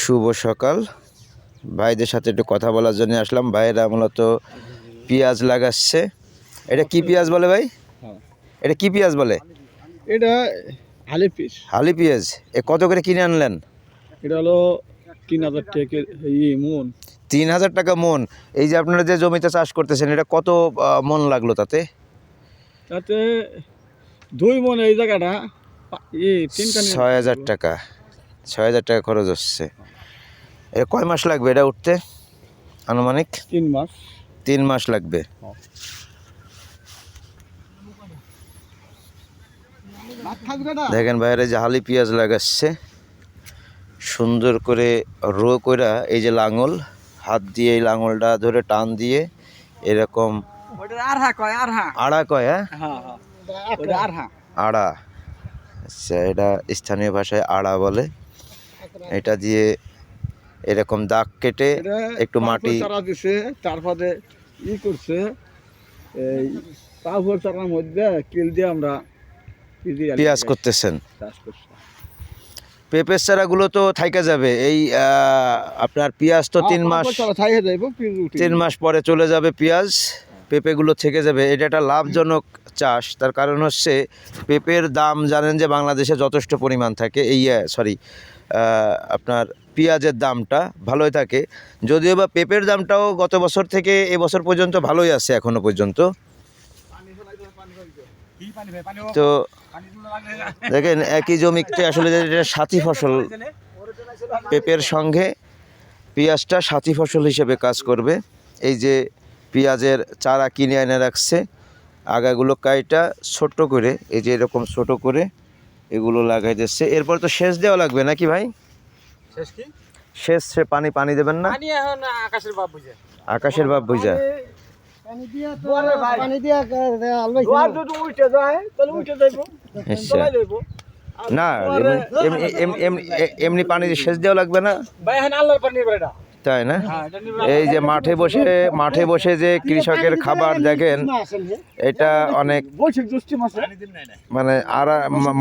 শুভ সকাল। ভাইদের সাথে একটু কথা বলার জন্য আসলাম। ভাইয়েরা মূলত পেঁয়াজ লাগাচ্ছে। এটা কি পেঁয়াজ বলে ভাই? এটা কি পেঁয়াজ বলে? এটা হালি পিস। হালি পেঁয়াজ। এ কত করে কিনে আনলেন? এটা হলো 3000 টাকা মন। 3000 টাকা মন। এই যে আপনারা যে জমিতে চাষ করতেছেন, এটা কত মন লাগলো তাতে? তাতে 2 মন এই জায়গাটা 6000 টাকা। 6000 টাকা খরচ হচ্ছে। এ কয় মাস লাগবে এটা উঠতে আনুমানিক? 3 মাস। 3 মাস লাগবে। দেখেন ভাইয়েরা যে হালি পেঁয়াজ লাগাচ্ছে, সুন্দর করে রো কইরা এই যে লাঙল, হাত দিয়ে এই লাঙলটা ধরে টান দিয়ে এরকম আড়া কয়। হ্যাঁ, আড়া। আচ্ছা, এটা স্থানীয় ভাষায় আড়া বলে। এটা দিয়ে এরকম দাগ কেটে একটু মাটি চারা দিছে, তারপরে করছে এই তারপর চারার মধ্যে কিল দিয়ে আমরা পেঁয়াজ করতেছেন। চাষ করছি। পেঁপের চারাগুলো তো থাইকা যাবে। এই আপনার পেঁয়াজ তো 3 মাস পরে চলে যাবে পেঁয়াজ, পেঁপেগুলো থেকে যাবে। এটা একটা লাভজনক চাষ। তার কারণ হচ্ছে পেঁপের দাম জানেন যে বাংলাদেশে যথেষ্ট পরিমাণ থাকে। আপনার পেঁয়াজের দামটা ভালোই থাকে, যদিও বা পেঁপের দামটাও গত বছর থেকে এবছর পর্যন্ত ভালোই আছে এখনো পর্যন্ত। তো দেখেন একই জমিতে আসলে এটা সাথী ফসল, পেঁপের সঙ্গে পেঁয়াজটা সাথী ফসল হিসেবে কাজ করবে। এই যে পেঁয়াজের চারা কিনে এনে রাখছে, আগাগুলো কাইটা ছোট করে এই যে এরকম ছোট করে এগুলো লাগাই দিচ্ছে। এরপর তো সেচ দেওয়া লাগবে নাকি ভাই? সেচ পানি দেবেন না? আকাশের বাপ বুঝা। না এমনি পানি সেচ দেওয়া লাগবে না, তাই না? এই যে মাঠে বসে যে কৃষকের খাবার দেখেন, এটা অনেক মানে আর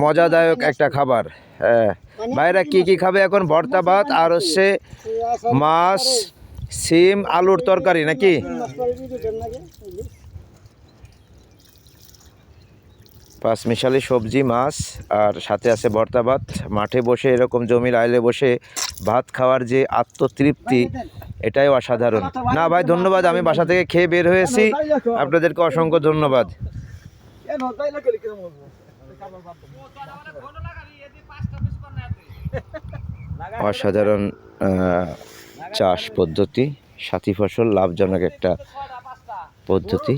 মজাদায়ক একটা খাবার। হ্যাঁ, ভাইরা কি কি খাবে এখন? ভর্তা ভাত আর হচ্ছে মাছ, সিম, আলুর তরকারি নাকি? পাঁচমিশালি সবজি, মাছ আর সাথে আছে ভর্তা ভাত। মাঠে বসে এরকম জমির আইলে বসে ভাত খাওয়ার যে আত্মতৃপ্তি, এটাই অসাধারণ। না ভাই, ধন্যবাদ। আমি বাসা থেকে খেয়ে বের হয়েছি, আপনাদেরকে অসংখ্য ধন্যবাদ। অসাধারণ চাষ পদ্ধতি, সাথী ফসল, লাভজনক একটা পদ্ধতি।